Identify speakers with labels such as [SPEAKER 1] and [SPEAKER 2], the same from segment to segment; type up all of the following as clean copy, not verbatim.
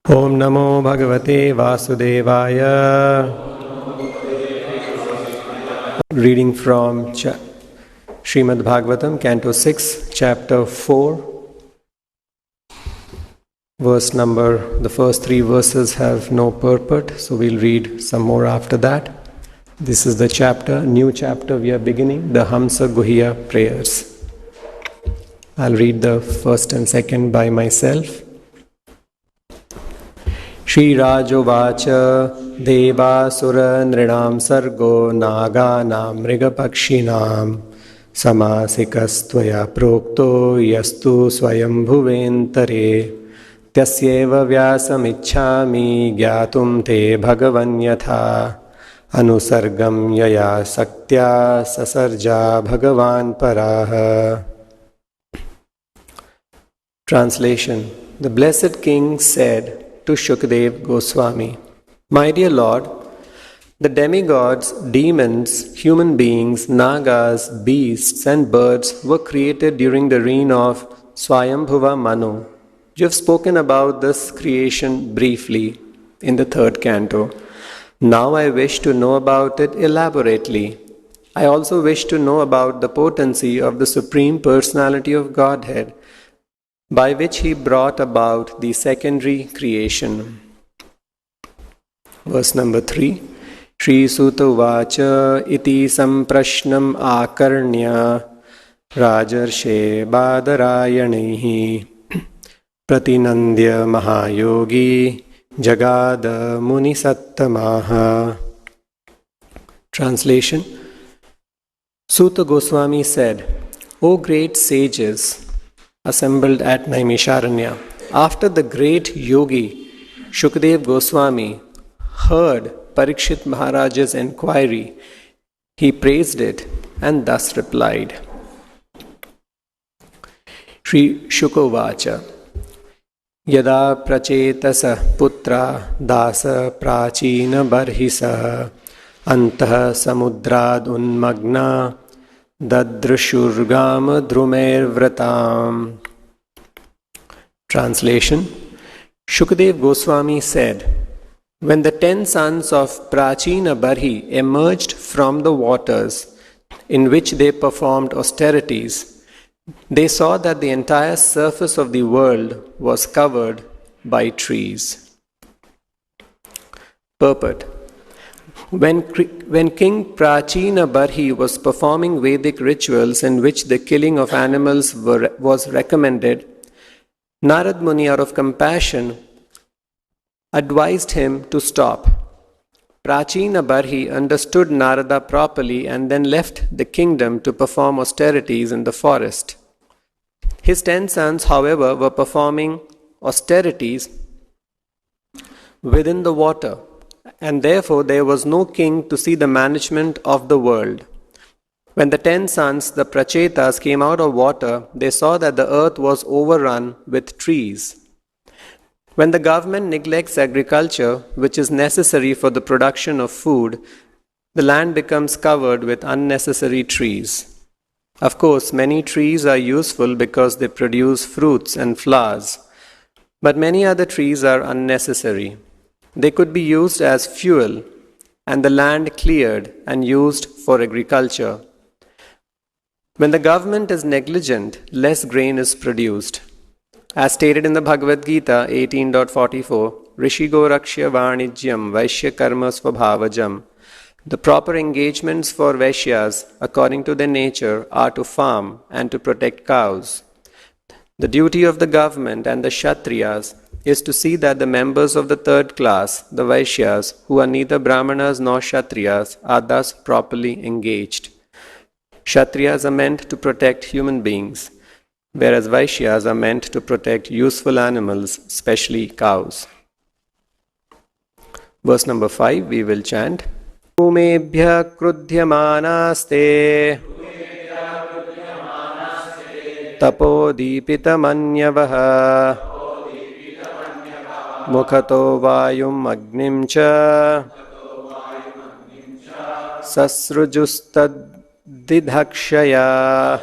[SPEAKER 1] Om Namo Bhagavate Vasudevaya. Reading from Srimad-Bhagavatam, Canto 6, Chapter 4. Verse number, the first three verses have no purport, so we'll read some more after that. This is the chapter, new chapter we are beginning, the Hamsa-guhya prayers. I'll read the first and second by myself. Shri Rajovacha Devasura Nrinam Sargo Naganam Mrigapakshinam Samasikastvaya Prokto Yastu Swayambhuventare Tasyeva Vyasamichhami Gyatum Te Bhagavanyatha Anusargam Yaya Saktya Sasarja Bhagavan Paraha. Translation. The Blessed King said to Shukdev Goswami, My dear Lord, the demigods, demons, human beings, nagas, beasts and birds were created during the reign of Swayambhuva Manu. You have spoken about this creation briefly in the third canto. Now I wish to know about it elaborately. I also wish to know about the potency of the Supreme Personality of Godhead, by which he brought about the secondary creation. Verse number 3. Shri Suta Vacha iti samprashnam akarnya rajarshe badarayanihi pratinandya mahayogi jagada muni sattamaha. Translation. Suta Goswami said, O great sages assembled at Naimisharanya, after the great yogi Shukdev Goswami heard Parikshit Maharaj's enquiry, he praised it and thus replied. Shri Shukovacha Yada Prachetas Putra Dasa Prachina Barhisa Antah Samudrad Unmagna Dadrushurgama Drumer Vratam. Translation. Shukdev Goswami said, when the 10 sons of Prachina Barhi emerged from the waters in which they performed austerities, they saw that the entire surface of the world was covered by trees. Purport. When King Prachina Barhi was performing Vedic rituals in which the killing of animals was recommended, Narad Muni, out of compassion, advised him to stop. Prachina Barhi understood Narada properly and then left the kingdom to perform austerities in the forest. His 10 sons, however, were performing austerities within the water, and therefore there was no king to see the management of the world. When the 10 sons, the Prachetas, came out of water, they saw that the earth was overrun with trees. When the government neglects agriculture, which is necessary for the production of food, the land becomes covered with unnecessary trees. Of course, many trees are useful because they produce fruits and flowers, but many other trees are unnecessary. They could be used as fuel and the land cleared and used for agriculture. When the government is negligent, less grain is produced. As stated in the Bhagavad Gita 18.44, Rishigo Rakshya Varnijyam Vaishya Karma Svabhavajam. The proper engagements for Vaishyas, according to their nature, are to farm and to protect cows. The duty of the government and the Kshatriyas is to see that the members of the third class, the Vaishyas, who are neither Brahmanas nor Kshatriyas, are thus properly engaged. Kshatriyas are meant to protect human beings, whereas Vaishyas are meant to protect useful animals, especially cows. Verse number 5, we will chant. Umebhya krudhyamanaste tapodipita-manyavaha mukhato vayum agnim cha sasrujustad didhakshaya.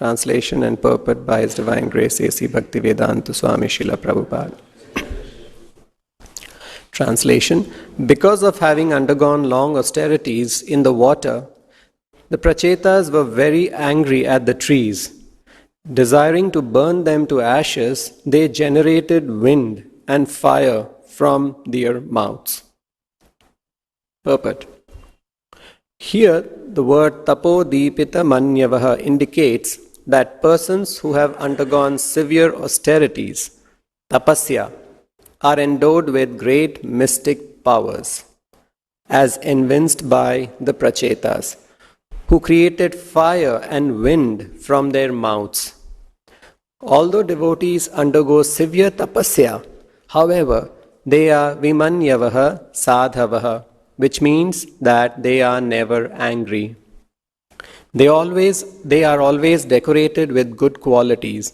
[SPEAKER 1] Translation and purport by His Divine Grace A.C. Bhaktivedanta Swami Srila Prabhupada. Translation: because of having undergone long austerities in the water, the Prachetas were very angry at the trees. Desiring to burn them to ashes, they generated wind and fire from their mouths. Purport: here, the word tapodipita manyavaha indicates that persons who have undergone severe austerities, tapasya, are endowed with great mystic powers, as evinced by the Prachetas, who created fire and wind from their mouths. Although devotees undergo severe tapasya, however, they are vimanyavaha sadhavaha, which means that they are never angry. They are always decorated with good qualities.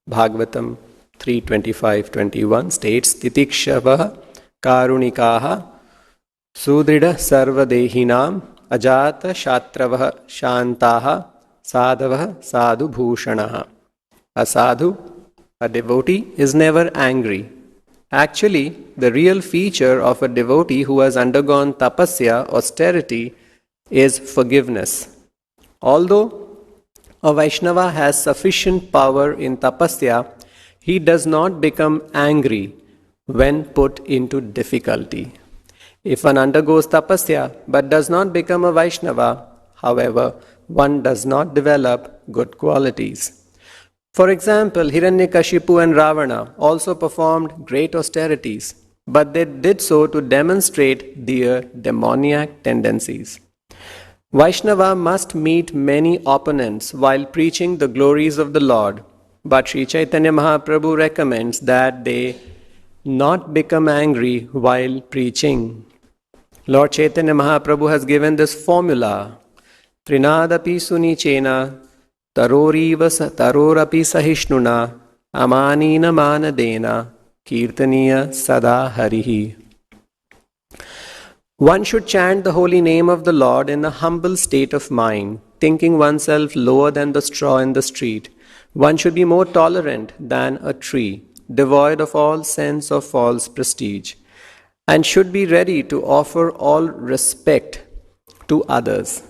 [SPEAKER 1] Bhagavatam 3:25-21 states, Titikshavaha karunikaha sudrida sarvadehinam ajata shatravaha shantaha sadhavaha sadhu bhushanaha. A sadhu, a devotee, is never angry. Actually, the real feature of a devotee who has undergone tapasya, austerity, is forgiveness. Although a Vaishnava has sufficient power in tapasya, he does not become angry when put into difficulty. If one undergoes tapasya but does not become a Vaishnava, however, one does not develop good qualities. For example, Hiranyakashipu and Ravana also performed great austerities, but they did so to demonstrate their demoniac tendencies. Vaishnava must meet many opponents while preaching the glories of the Lord, but Sri Chaitanya Mahaprabhu recommends that they not become angry while preaching. Lord Chaitanya Mahaprabhu has given this formula: Trinadapi sunichena tarorapi sahishnuna amanina manadena kirtaniya sada harihi. One should chant the holy name of the Lord in a humble state of mind, thinking oneself lower than the straw in the street. One should be more tolerant than a tree, devoid of all sense of false prestige, and should be ready to offer all respect to others.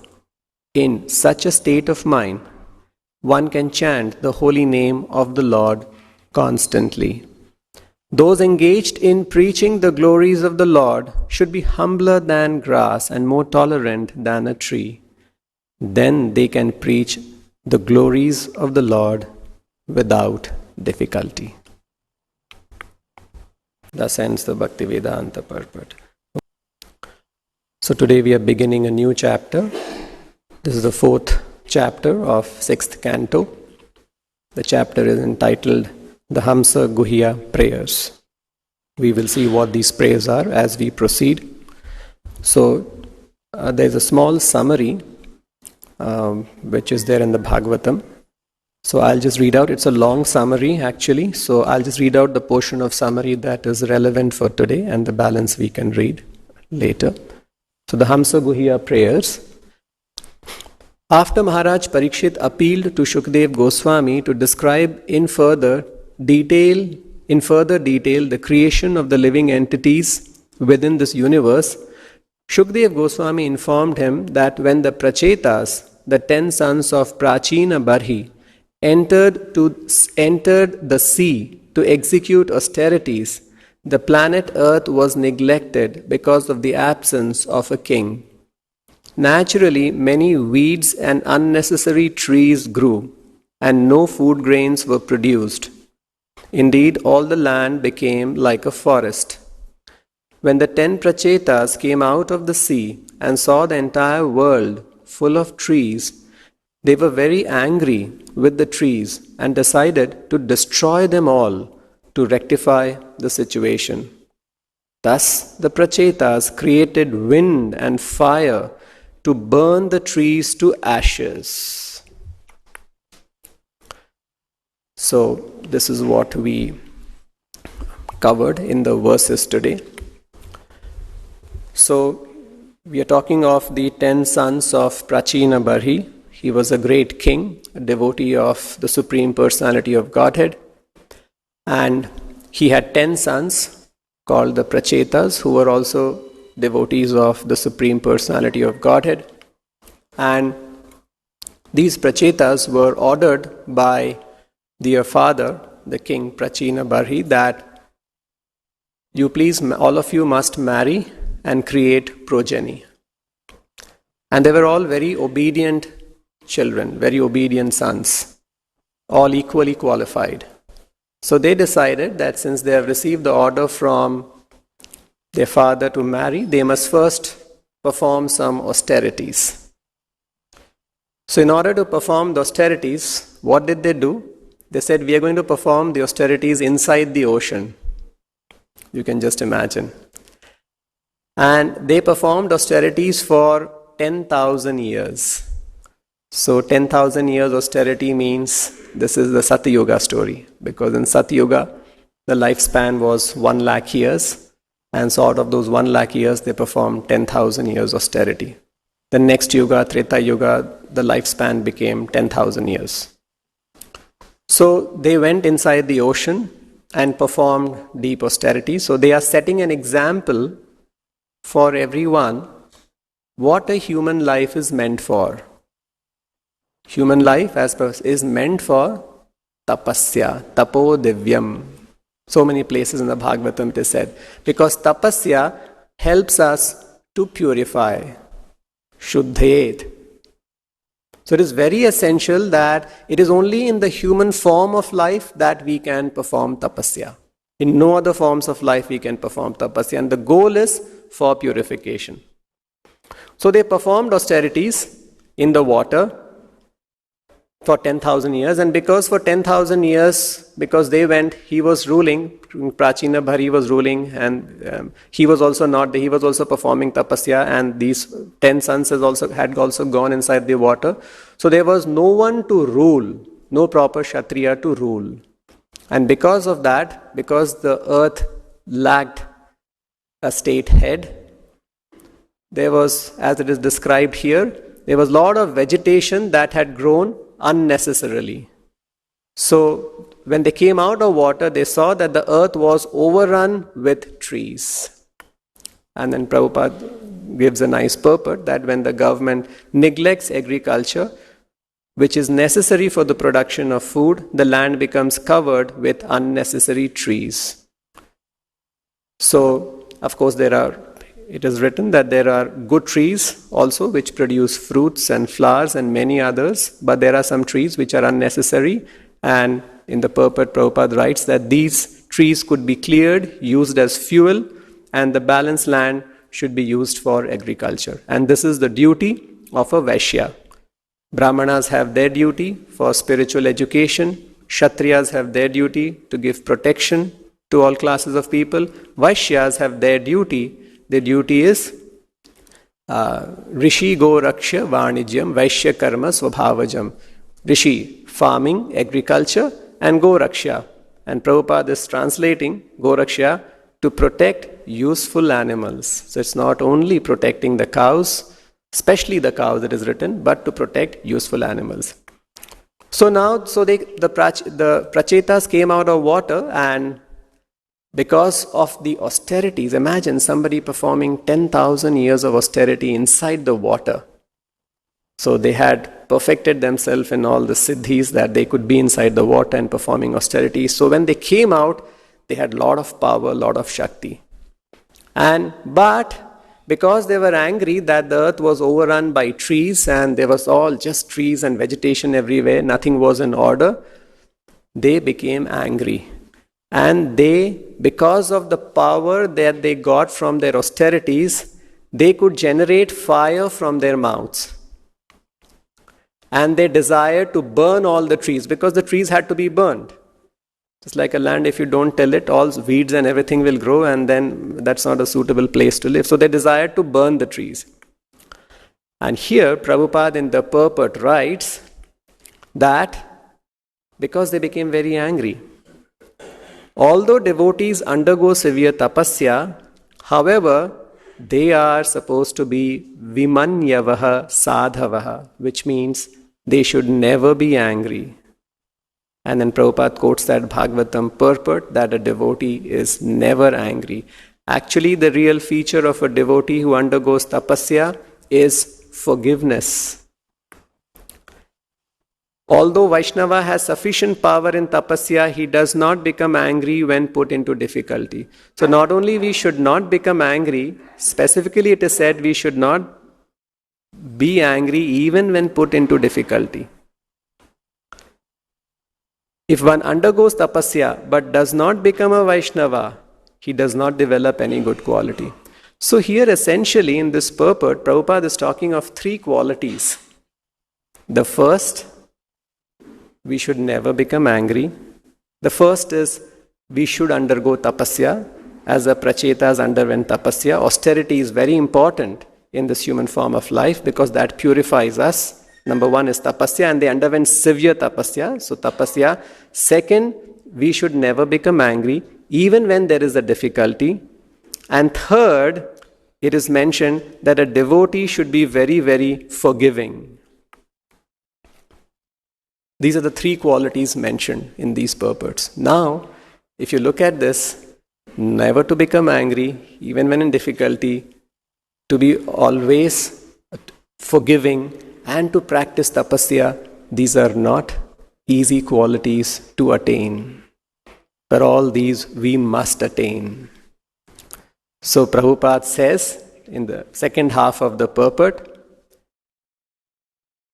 [SPEAKER 1] In such a state of mind, one can chant the holy name of the Lord constantly. Those engaged in preaching the glories of the Lord should be humbler than grass and more tolerant than a tree. Then they can preach the glories of the Lord without difficulty. Thus ends the Bhaktivedanta purport. So today we are beginning a new chapter. This is the 4th chapter of 6th canto. The chapter is entitled the Hamsa-guhya prayers. We will see what these prayers are as we proceed. So there's a small summary which is there in the Bhagavatam. So I'll just read out. It's a long summary actually. So I'll just read out the portion of summary that is relevant for today, and the balance we can read later. So the Hamsa-guhya prayers. After Maharaj Parikshit appealed to Shukdev Goswami to describe in further detail the creation of the living entities within this universe, Shukdev Goswami informed him that when the Prachetas, the 10 sons of Prachina Barhi, entered the sea to execute austerities, the planet Earth was neglected because of the absence of a king. Naturally, many weeds and unnecessary trees grew, and no food grains were produced. Indeed, all the land became like a forest. When the 10 Prachetas came out of the sea and saw the entire world full of trees, they were very angry with the trees and decided to destroy them all to rectify the situation. Thus, the Prachetas created wind and fire to burn the trees to ashes. So, this is what we covered in the verses today. So, we are talking of the 10 sons of Prachina Barhi. he was a great king, a devotee of the Supreme Personality of Godhead. And he had 10 sons called the Prachetas, who were also devotees of the Supreme Personality of Godhead. And these Prachetas were ordered by their father, the king Prachina Barhi, that you please, all of you must marry and create progeny. And they were all very obedient children, very obedient sons, all equally qualified. So they decided that since they have received the order from their father to marry, they must first perform some austerities. So in order to perform the austerities, what did they do? They said, we are going to perform the austerities inside the ocean. You can just imagine. And they performed austerities for 10,000 years. So 10,000 years austerity means this is the Satya-yuga story. Because in Satya-yuga, the lifespan was 1 lakh years. And so out of those 1 lakh years, they performed 10,000 years austerity. The next yuga, Treta-yuga, the lifespan became 10,000 years. So they went inside the ocean and performed deep austerity. So they are setting an example for everyone what a human life is meant for. Human life is meant for tapasya, tapo divyam. So many places in the Bhagavatam it is said. Because tapasya helps us to purify. Shuddhet. So it is very essential that it is only in the human form of life that we can perform tapasya. In no other forms of life we can perform tapasya. And the goal is for purification. So they performed austerities in the water for 10,000 years. And because for 10,000 years, because they went, he was ruling, Prachina Bhari was ruling, and he was also performing tapasya, and these 10 sons had also gone inside the water. So there was no one to rule, no proper Kshatriya to rule. And because of that, because the earth lacked a state head, there was, as it is described here, there was a lot of vegetation that had grown unnecessarily. So when they came out of water, they saw that the earth was overrun with trees. And then Prabhupada gives a nice purport that when the government neglects agriculture, which is necessary for the production of food, the land becomes covered with unnecessary trees. So, of course, it is written that there are good trees also which produce fruits and flowers and many others, but there are some trees which are unnecessary, and in the purport Prabhupada writes that these trees could be cleared, used as fuel, and the balanced land should be used for agriculture. And this is the duty of a Vaishya. Brahmanas have their duty for spiritual education, Kshatriyas have their duty to give protection to all classes of people, Vaishyas have their duty. The duty is Rishi Go Raksha Vanijyam Vaishya Karma Swabhavajam. Rishi, farming, agriculture, and Go Raksha. And Prabhupada is translating Go Raksha to protect useful animals. So it's not only protecting the cows, especially the cows it is written, but to protect useful animals. So now, the Prachetas came out of water, and because of the austerities, imagine somebody performing 10,000 years of austerity inside the water. So they had perfected themselves in all the siddhis that they could be inside the water and performing austerity. So when they came out, they had a lot of power, a lot of Shakti. But because they were angry that the earth was overrun by trees and there was all just trees and vegetation everywhere, nothing was in order, they became angry. And because of the power that they got from their austerities, they could generate fire from their mouths. And they desired to burn all the trees because the trees had to be burned. Just like a land, if you don't till it, all weeds and everything will grow, and then that's not a suitable place to live. So they desired to burn the trees. And here Prabhupada in the purport writes that because they became very angry, although devotees undergo severe tapasya, however, they are supposed to be vimanyavaha sadhavaha, which means they should never be angry. And then Prabhupada quotes that Bhagavatam purport that a devotee is never angry. Actually, the real feature of a devotee who undergoes tapasya is forgiveness. Although Vaishnava has sufficient power in tapasya, he does not become angry when put into difficulty. So not only we should not become angry, specifically it is said we should not be angry even when put into difficulty. If one undergoes tapasya but does not become a Vaishnava, he does not develop any good quality. So here essentially in this purport, Prabhupada is talking of three qualities. The first, we should never become angry. The first is we should undergo tapasya, as the Prachetas underwent tapasya. Austerity is very important in this human form of life because that purifies us. Number one is tapasya, and they underwent severe tapasya. So tapasya. Second, we should never become angry even when there is a difficulty. And third, it is mentioned that a devotee should be very, very forgiving. These are the three qualities mentioned in these purports. Now, if you look at this, never to become angry, even when in difficulty, to be always forgiving, and to practice tapasya, these are not easy qualities to attain. But all these we must attain. So Prabhupada says in the second half of the purport,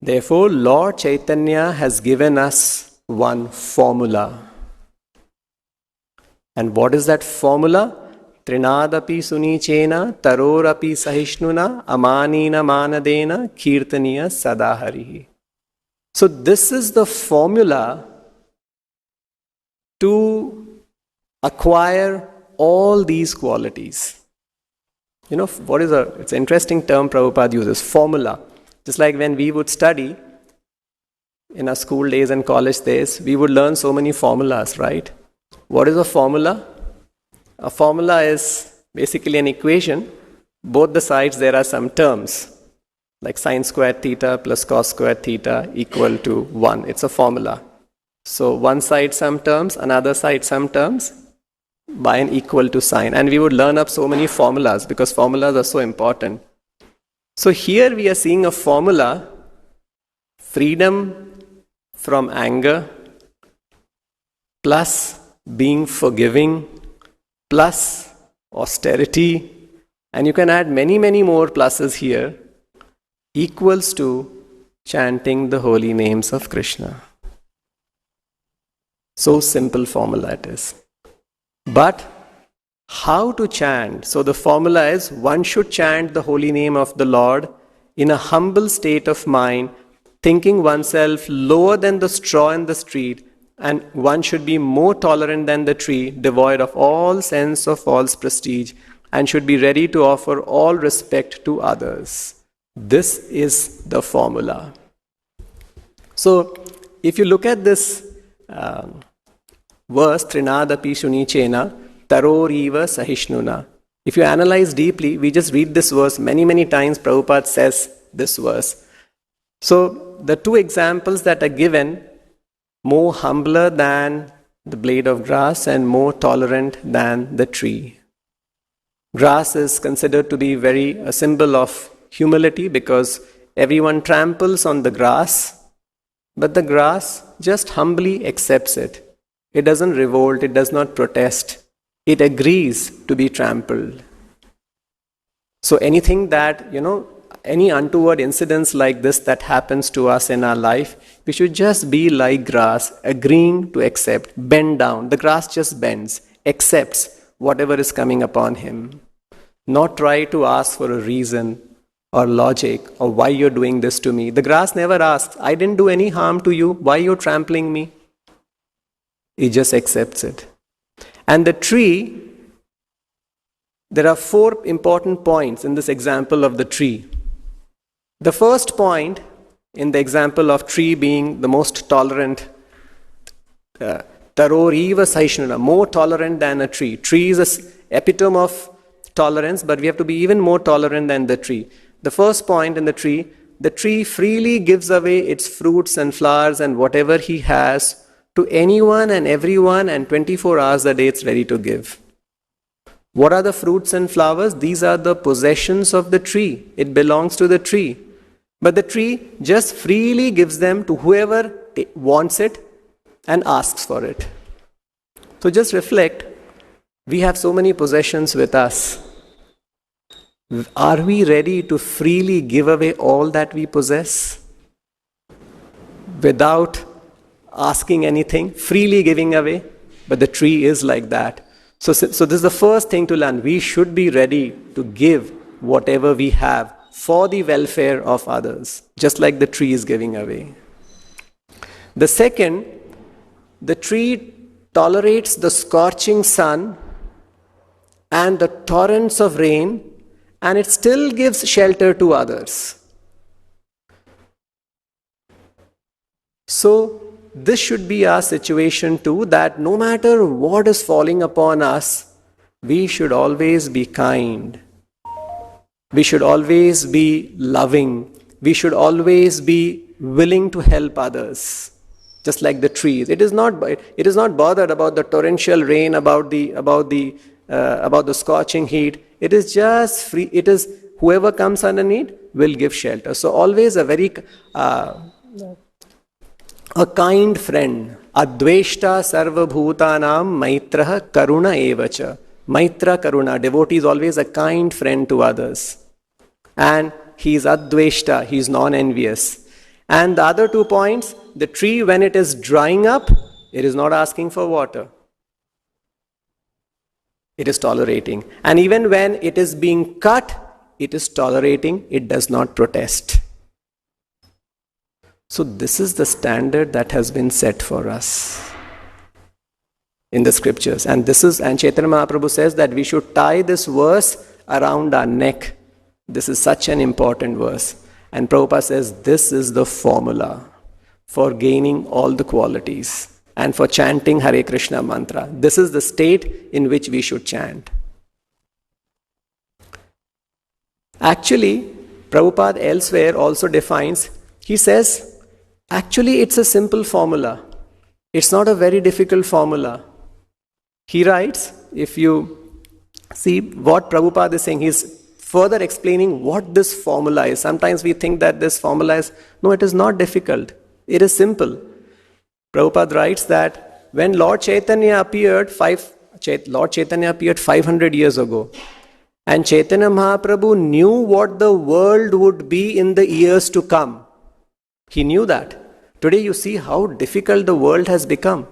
[SPEAKER 1] therefore Lord Chaitanya has given us one formula. And what is that formula? Trinadapi sunichena tarorapi sahishnuna amanina manadena kirtaniya sadaharihi. So this is the formula to acquire all these qualities. You know, it's an interesting term Prabhupada uses, formula. Just like when we would study in our school days and college days, we would learn so many formulas, right? What is a formula? A formula is basically an equation. Both the sides there are some terms, like sine squared theta plus cos squared theta equal to 1. It's a formula. So one side some terms, another side some terms by an equal to sign. And we would learn up so many formulas because formulas are so important. So here we are seeing a formula: freedom from anger plus being forgiving plus austerity, and you can add many, many more pluses here, equals to chanting the holy names of Krishna. So simple formula it is. But how to chant? So the formula is one should chant the holy name of the Lord in a humble state of mind, thinking oneself lower than the straw in the street, and one should be more tolerant than the tree, devoid of all sense of false prestige, and should be ready to offer all respect to others. This is the formula. So if you look at this verse, Trinadapi Shunichena, Taroriva Sahishnuna. If you analyze deeply, we just read this verse many, many times. Prabhupada says this verse. So the two examples that are given, more humbler than the blade of grass and more tolerant than the tree. Grass is considered to be a symbol of humility because everyone tramples on the grass, but the grass just humbly accepts it. It doesn't revolt, it does not protest. It agrees to be trampled. So anything that, any untoward incidents like this that happens to us in our life, we should just be like grass, agreeing to accept, bend down. The grass just bends, accepts whatever is coming upon him. Not try to ask for a reason or logic or why you're doing this to me. The grass never asks, I didn't do any harm to you, why you're trampling me? It just accepts it. And the tree, there are 4 important points in this example of the tree. The first point in the example of tree being the most tolerant, Taroriva Sahishnuna, more tolerant than a tree. Tree is an epitome of tolerance, but we have to be even more tolerant than the tree. The first point in the tree, the tree freely gives away its fruits and flowers and whatever he has to anyone and everyone, and 24 hours a day it's ready to give. What are the fruits and flowers? These are the possessions of the tree. It belongs to the tree. But the tree just freely gives them to whoever wants it and asks for it. So just reflect, we have so many possessions with us. Are we ready to freely give away all that we possess? Without asking anything, freely giving away? But the tree is like that. So this is the first thing to learn. We should be ready to give whatever we have for the welfare of others, just like the tree is giving away. The second, the tree tolerates the scorching sun and the torrents of rain, and it still gives shelter to others. So this should be our situation too, that no matter what is falling upon us, we should always be kind. We should always be loving. We should always be willing to help others. Just like the trees. It is not bothered about the torrential rain, about the scorching heat. It is just free. It is whoever comes underneath will give shelter. So always a kind friend. Adveshta sarva bhutanam maitraha karuna evacha. Maitra karuna. Devotee is always a kind friend to others. And he is adveshta. He is non-envious. And the other 2 points, the tree when it is drying up, it is not asking for water. It is tolerating. And even when it is being cut, it is tolerating. It does not protest. So this is the standard that has been set for us in the scriptures. And Chaitanya Mahaprabhu says that we should tie this verse around our neck. This is such an important verse. And Prabhupada says this is the formula for gaining all the qualities and for chanting Hare Krishna mantra. This is the state in which we should chant. Actually, Prabhupada elsewhere also defines, he says, actually it's a simple formula. It's not a very difficult formula. He writes, if you see what Prabhupada is saying, he's further explaining what this formula is. Sometimes we think that this formula is, no, it is not difficult. It is simple. Prabhupada writes that when Lord Chaitanya appeared 500 years ago, and Chaitanya Mahaprabhu knew what the world would be in the years to come. He knew that. Today you see how difficult the world has become.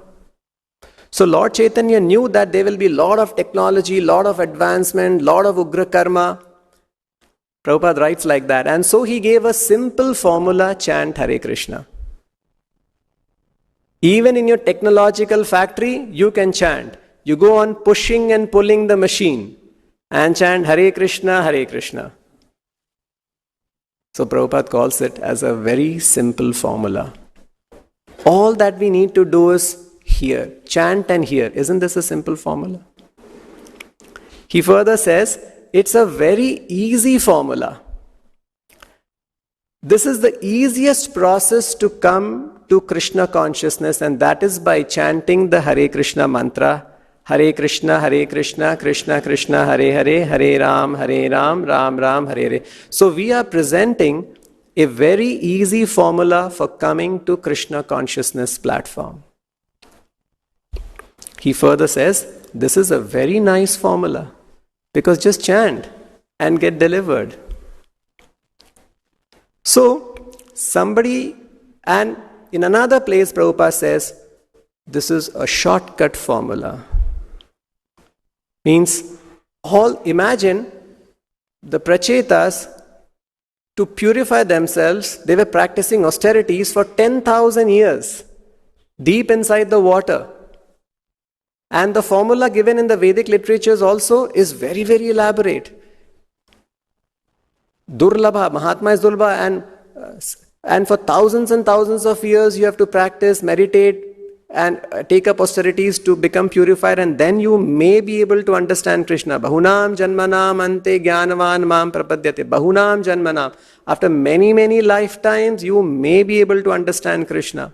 [SPEAKER 1] So Lord Chaitanya knew that there will be a lot of technology, lot of advancement, lot of Ugra Karma. Prabhupada writes like that. And so he gave a simple formula, chant Hare Krishna. Even in your technological factory, you can chant. You go on pushing and pulling the machine and chant Hare Krishna, Hare Krishna. So Prabhupada calls it as a very simple formula. All that we need to do is hear, chant and hear. Isn't this a simple formula? He further says, it's a very easy formula. This is the easiest process to come to Krishna consciousness, and that is by chanting the Hare Krishna mantra. Hare Krishna, Krishna Krishna, Hare Hare, Hare Ram, Ram Ram, Hare Hare. So we are presenting a very easy formula for coming to Krishna consciousness platform. He further says, this is a very nice formula, because just chant and get delivered. So, and in another place Prabhupada says, this is a shortcut formula. Means, imagine the Prachetas, to purify themselves, they were practicing austerities for 10,000 years, deep inside the water. And the formula given in the Vedic literatures also is very, very elaborate. Durlabha, Mahatma is Durlabha, and for thousands and thousands of years you have to practice, meditate, and take up austerities to become purified, and then you may be able to understand Krishna. Bahunam janmanam ante jnanavan mam prapadyate. Bahunam janmanam. After many, many lifetimes, you may be able to understand Krishna.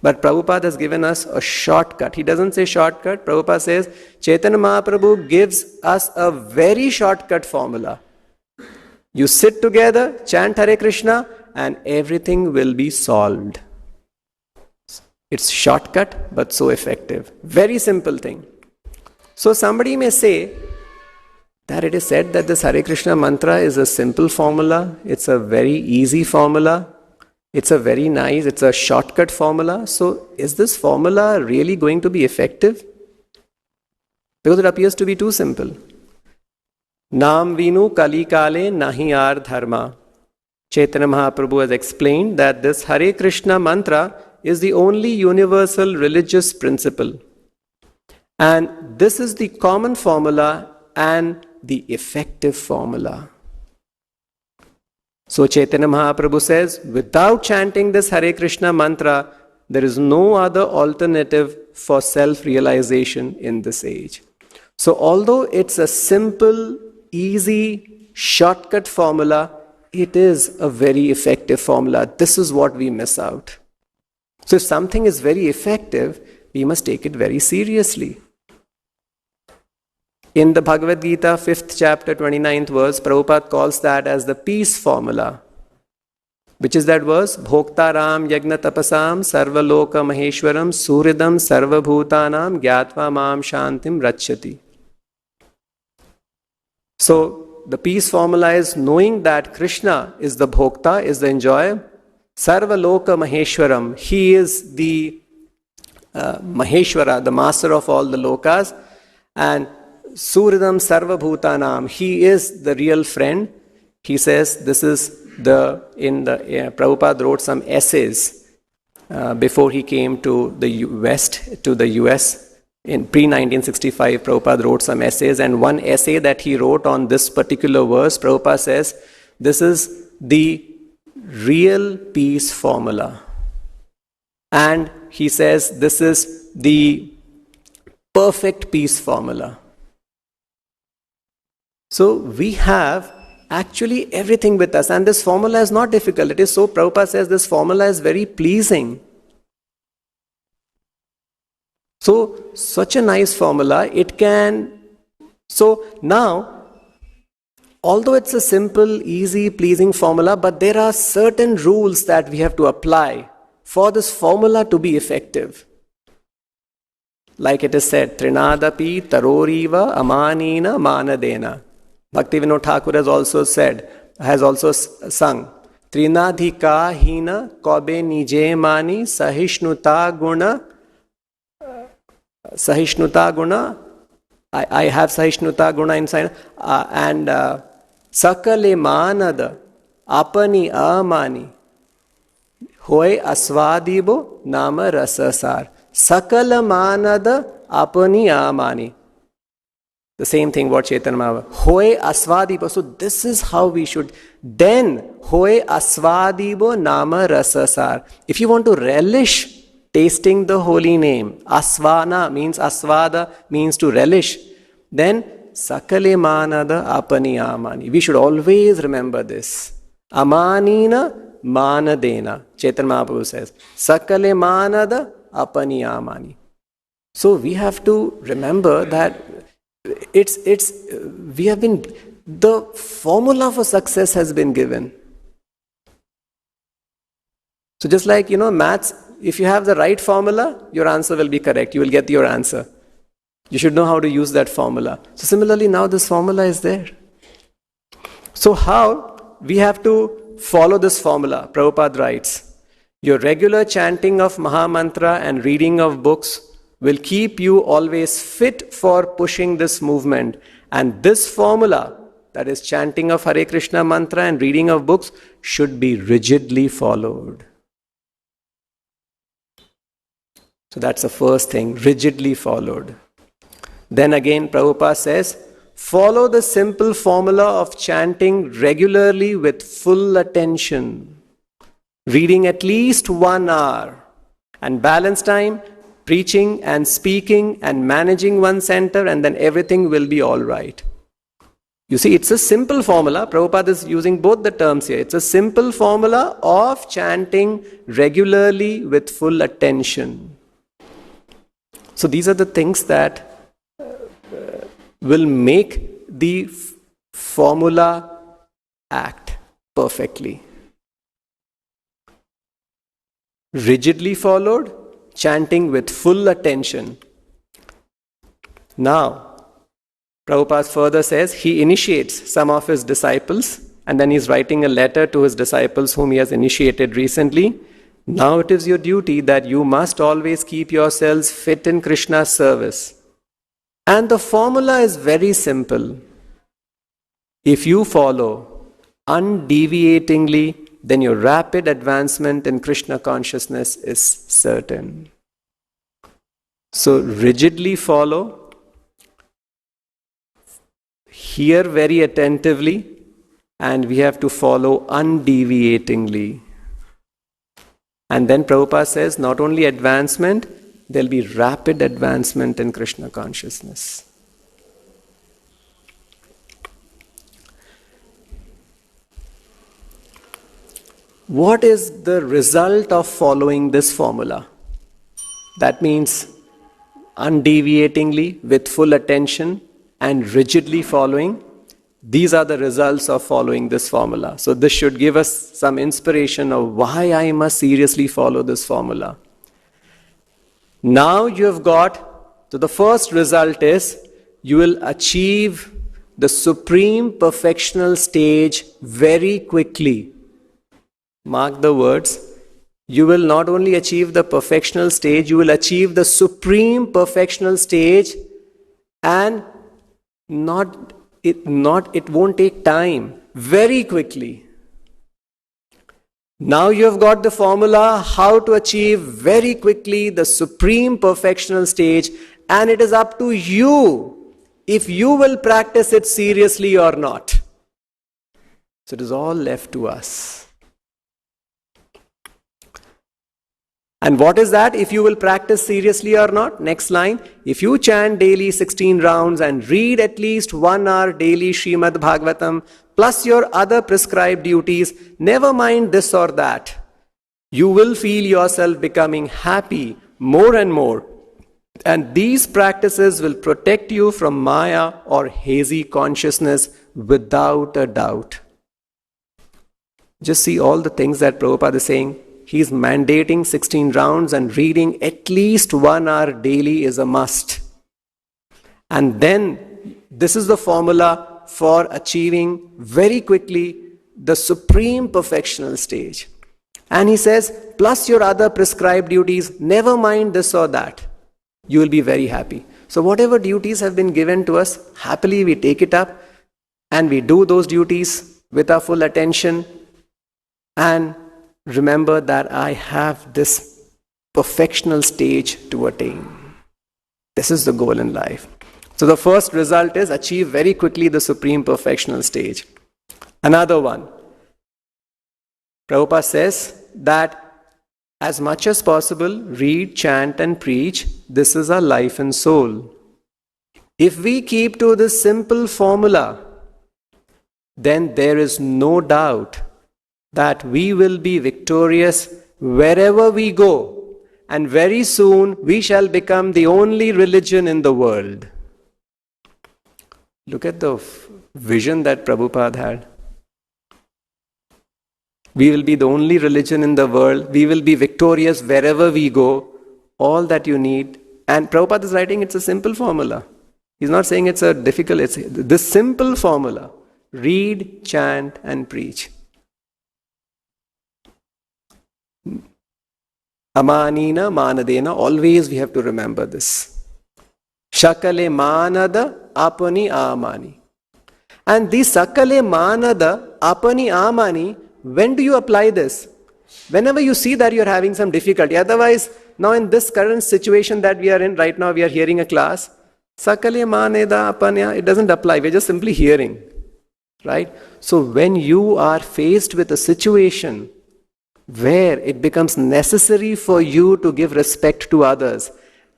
[SPEAKER 1] But Prabhupada has given us a shortcut. He doesn't say shortcut. Prabhupada says, Chaitanya Mahaprabhu gives us a very shortcut formula. You sit together, chant Hare Krishna, and everything will be solved. It's shortcut, but so effective. Very simple thing. So somebody may say that it is said that this Hare Krishna mantra is a simple formula. It's a very easy formula. It's a shortcut formula. So is this formula really going to be effective? Because it appears to be too simple. Nam vinu kali kale nahi ar dharma. Chaitanya Mahaprabhu has explained that this Hare Krishna mantra is the only universal religious principle. And this is the common formula and the effective formula. So Chaitanya Mahaprabhu says, without chanting this Hare Krishna mantra, there is no other alternative for self-realization in this age. So although it's a simple, easy, shortcut formula, it is a very effective formula. This is what we miss out. So if something is very effective, we must take it very seriously. In the Bhagavad Gita, 5th chapter, 29th verse, Prabhupada calls that as the peace formula. Which is that verse? Bhoktaram yagna tapasam sarvaloka maheshwaram suhridam sarvabhutanam gyatva maam shantim rachyati. So the peace formula is knowing that Krishna is the Bhokta, is the enjoyer. Sarvaloka maheshwaram. He is the Maheshwara, the master of all the lokas. And Suridam Sarva Bhutanam, he is the real friend. He says this is Prabhupada wrote some essays before he came to the West, to the US. In pre-1965, Prabhupada wrote some essays, and one essay that he wrote on this particular verse, Prabhupada says, this is the real peace formula. And he says this is the perfect peace formula. So we have actually everything with us, and this formula is not difficult. It is so, Prabhupada says this formula is very pleasing. So, such a nice formula, so now, although it's a simple, easy, pleasing formula, but there are certain rules that we have to apply for this formula to be effective. Like it is said, Trinadapi taroriva amanina manadena. Bhaktivedanta Thakur has also sung, Trinadhika hina kobe nije mani sahishnuta guna. I have sahishnuta guna inside. And sakale manada apani amani hoy aswadibo nama rasasar. Sakala manada apani amani. The same thing what Chaitanya Mahaprabhu. Hoy aswadibo. So this is how we should. Then hoy aswadibo nama rasasar. If you want to relish tasting the holy name, asvana means asvada means to relish. Then sakale manada apani amani. We should always remember this. Amanina manadena. Chaitanya Mahaprabhu says. Sakale manada apani amani. So we have to remember that the formula for success has been given. So just like, maths, if you have the right formula, your answer will be correct. You will get your answer. You should know how to use that formula. So similarly, now this formula is there. So how we have to follow this formula? Prabhupada writes, your regular chanting of Mahamantra and reading of books will keep you always fit for pushing this movement. And this formula, that is chanting of Hare Krishna mantra and reading of books, should be rigidly followed. So that's the first thing, rigidly followed. Then again, Prabhupada says, follow the simple formula of chanting regularly with full attention, reading at least 1 hour, and balance time preaching and speaking and managing one center, and then everything will be all right. You see, it's a simple formula. Prabhupada is using both the terms here. It's a simple formula of chanting regularly with full attention. So these are the things that will make the formula act perfectly. Rigidly followed, chanting with full attention. Now, Prabhupada further says he initiates some of his disciples, and then he's writing a letter to his disciples whom he has initiated recently. Now it is your duty that you must always keep yourselves fit in Krishna's service. And the formula is very simple. If you follow undeviatingly, then your rapid advancement in Krishna consciousness is certain. So rigidly follow, hear very attentively, and we have to follow undeviatingly. And then Prabhupada says not only advancement, there will be rapid advancement in Krishna consciousness. What is the result of following this formula? That means undeviatingly, with full attention, and rigidly following. These are the results of following this formula. So this should give us some inspiration of why I must seriously follow this formula. Now you have got, so the first result is you will achieve the supreme perfectional stage very quickly. Mark the words. You will not only achieve the perfectional stage, you will achieve the supreme perfectional stage, and it won't take time, very quickly. Now you have got the formula how to achieve very quickly the supreme perfectional stage, and it is up to you if you will practice it seriously or not. So it is all left to us. And what is that? If you will practice seriously or not? Next line. If you chant daily 16 rounds and read at least 1 hour daily Srimad-Bhagavatam plus your other prescribed duties, never mind this or that, you will feel yourself becoming happy more and more. And these practices will protect you from Maya or hazy consciousness without a doubt. Just see all the things that Prabhupada is saying. He is mandating 16 rounds and reading at least 1 hour daily is a must. And then this is the formula for achieving very quickly the supreme perfectional stage. And he says, plus your other prescribed duties, never mind this or that. You will be very happy. So whatever duties have been given to us, happily we take it up and we do those duties with our full attention, and remember that I have this perfectional stage to attain. This is the goal in life. So the first result is achieve very quickly the supreme perfectional stage. Another one. Prabhupada says that as much as possible, read, chant and preach. This is our life and soul. If we keep to this simple formula, then there is no doubt that we will be victorious wherever we go, and very soon we shall become the only religion in the world. Look at the vision that Prabhupada had. We will be the only religion in the world. We will be victorious wherever we go. All that you need. And Prabhupada is writing it's a simple formula. He's not saying it's a difficult, it's this simple formula. Read, chant and preach. Amanina manadena, always we have to remember this. Shakale manada apani amani. And the sakale manada apani amani, when do you apply this? Whenever you see that you are having some difficulty. Otherwise, now in this current situation that we are in, right now we are hearing a class, sakale maneda apanya, it doesn't apply, we are just simply hearing. Right? So when you are faced with a situation where it becomes necessary for you to give respect to others,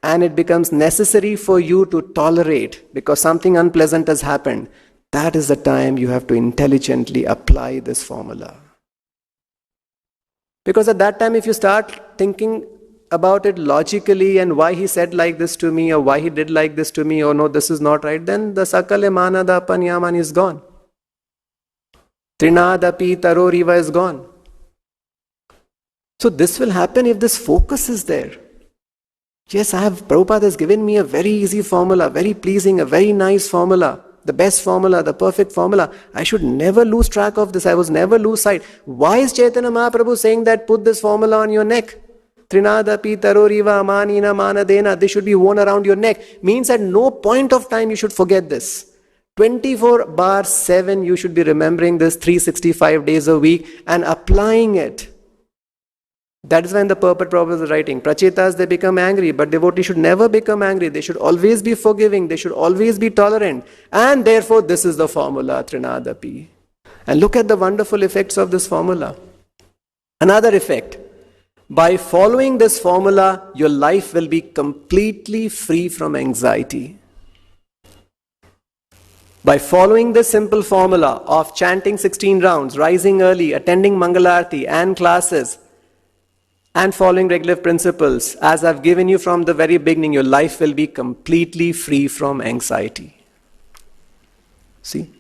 [SPEAKER 1] and it becomes necessary for you to tolerate because something unpleasant has happened, that is the time you have to intelligently apply this formula. Because at that time, if you start thinking about it logically and why he said like this to me or why he did like this to me or no, this is not right, then the sakale manada panyaman is gone. Trinadapi taroriva is gone. So this will happen if this focus is there. Yes, Prabhupada has given me a very easy formula, very pleasing, a very nice formula, the best formula, the perfect formula. I should never lose track of this. I was never lose sight. Why is Chaitanya Mahaprabhu saying that put this formula on your neck? Trinadapi taroriva amanina manadena. This should be worn around your neck. Means at no point of time you should forget this. 24/7 you should be remembering this 365 days a week and applying it. That is when the purport Prabhupada is writing. Prachetas, they become angry, but devotees should never become angry. They should always be forgiving. They should always be tolerant. And therefore, this is the formula, Trinadapi. And look at the wonderful effects of this formula. Another effect. By following this formula, your life will be completely free from anxiety. By following this simple formula of chanting 16 rounds, rising early, attending Mangalarti and classes, and following regular principles, as I've given you from the very beginning, your life will be completely free from anxiety. See?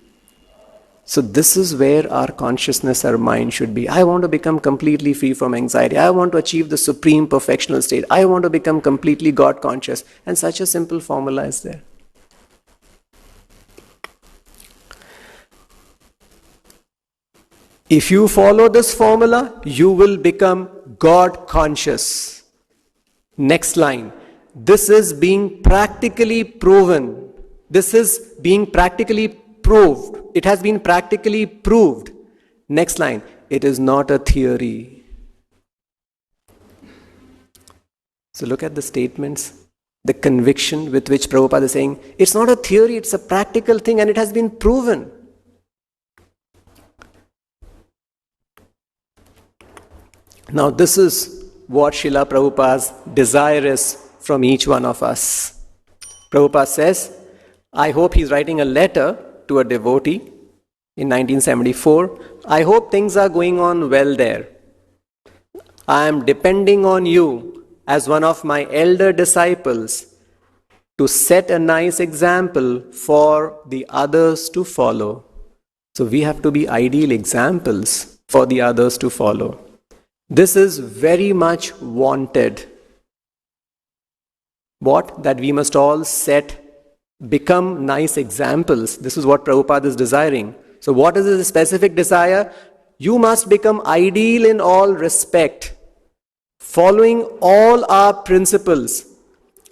[SPEAKER 1] So this is where our consciousness, our mind should be. I want to become completely free from anxiety. I want to achieve the supreme perfectional state. I want to become completely God conscious. And such a simple formula is there. If you follow this formula, you will become God conscious. Next line. This is being practically proven. This is being practically proved. It has been practically proved. Next line. It is not a theory. So look at the statements, the conviction with which Prabhupada is saying, it's not a theory, it's a practical thing and it has been proven. Now this is what Srila Prabhupada's desire is from each one of us. Prabhupada says, I hope he's writing a letter to a devotee in 1974. I hope things are going on well there. I am depending on you as one of my elder disciples to set a nice example for the others to follow. So we have to be ideal examples for the others to follow. This is very much wanted. What? That we must all become nice examples. This is what Prabhupada is desiring. So what is his specific desire? You must become ideal in all respect, following all our principles,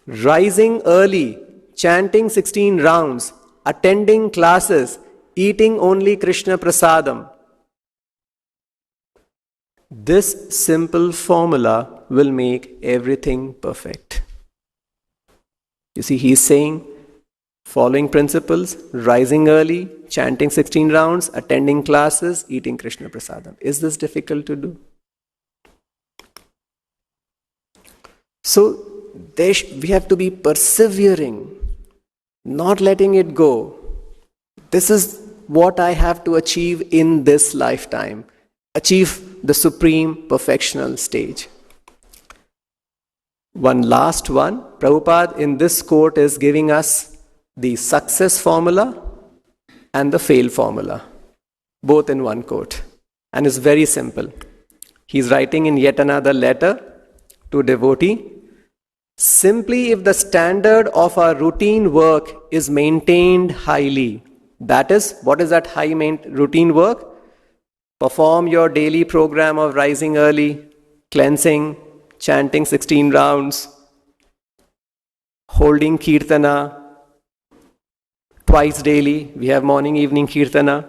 [SPEAKER 1] rising early, chanting 16 rounds, attending classes, eating only Krishna Prasadam. This simple formula will make everything perfect. You see, he is saying, following principles, rising early, chanting 16 rounds, attending classes, eating Krishna Prasadam. Is this difficult to do? So, we have to be persevering, not letting it go. This is what I have to achieve in this lifetime. Achieve the supreme perfectional stage. One last one. Prabhupada in this quote is giving us the success formula and the fail formula, both in one quote. And it's very simple. He's writing in yet another letter to devotee. Simply if the standard of our routine work is maintained highly, that is, what is that high routine work? Perform your daily program of rising early, cleansing, chanting 16 rounds, holding kirtana twice daily. We have morning, evening kirtana,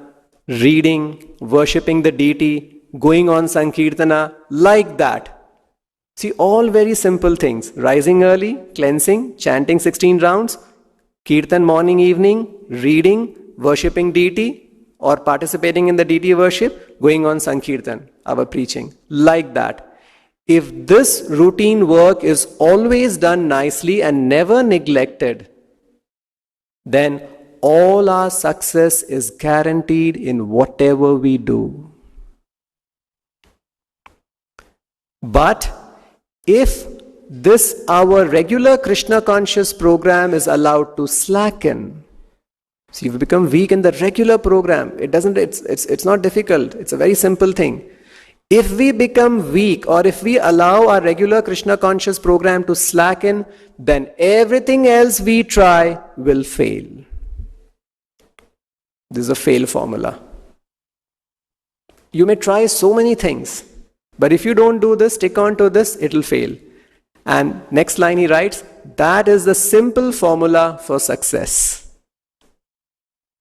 [SPEAKER 1] reading, worshipping the deity, going on sankirtana, like that. See, all very simple things. Rising early, cleansing, chanting 16 rounds, kirtan morning, evening, reading, worshipping deity, or participating in the deity worship, going on Sankirtan, our preaching, like that. if this routine work is always done nicely and never neglected, then all our success is guaranteed in whatever we do. But if this our regular Krishna conscious program is allowed to slacken, so you become weak in the regular program. It's not difficult. It's a very simple thing. If we become weak, or if we allow our regular Krishna conscious program to slacken, then everything else we try will fail. This is a fail formula. You may try so many things, but if you don't do this, stick on to this, it will fail. And next line he writes, that is the simple formula for success.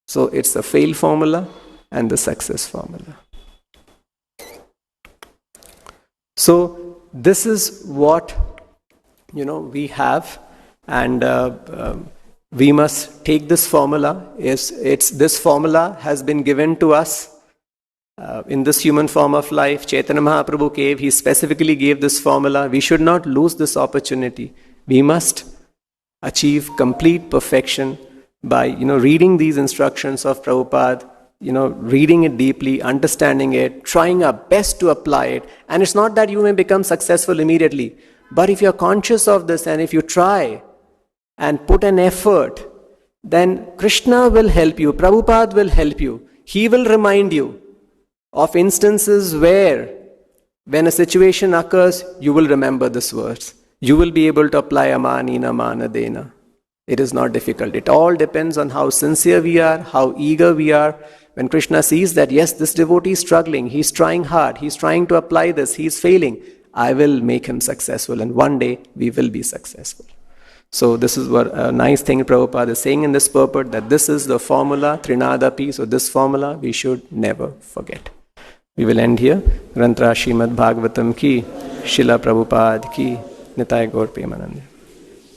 [SPEAKER 1] So it's the fail formula and the success formula. So this is what we have, and we must take this formula. This formula has been given to us in this human form of life. Chaitanya Mahaprabhu gave, he specifically gave this formula. We should not lose this opportunity. We must achieve complete perfection by reading these instructions of Prabhupada, reading it deeply, understanding it, trying our best to apply it. And it's not that you may become successful immediately, but if you're conscious of this and if you try and put an effort, then Krishna will help you, Prabhupada will help you. He will remind you of instances where, when a situation occurs, you will remember this verse. You will be able to apply amanina manadena. It is not difficult. It all depends on how sincere we are, how eager we are. When Krishna sees that, yes, this devotee is struggling, he's trying hard, he's trying to apply this, he's failing, I will make him successful, and one day we will be successful. So this is what a nice thing Prabhupada is saying in this purport, that this is the formula, Trinadapi, so this formula we should never forget. We will end here. Grantra Srimad-Bhagavatam ki, Srila Prabhupada ki, Nitai Gaur Premanande.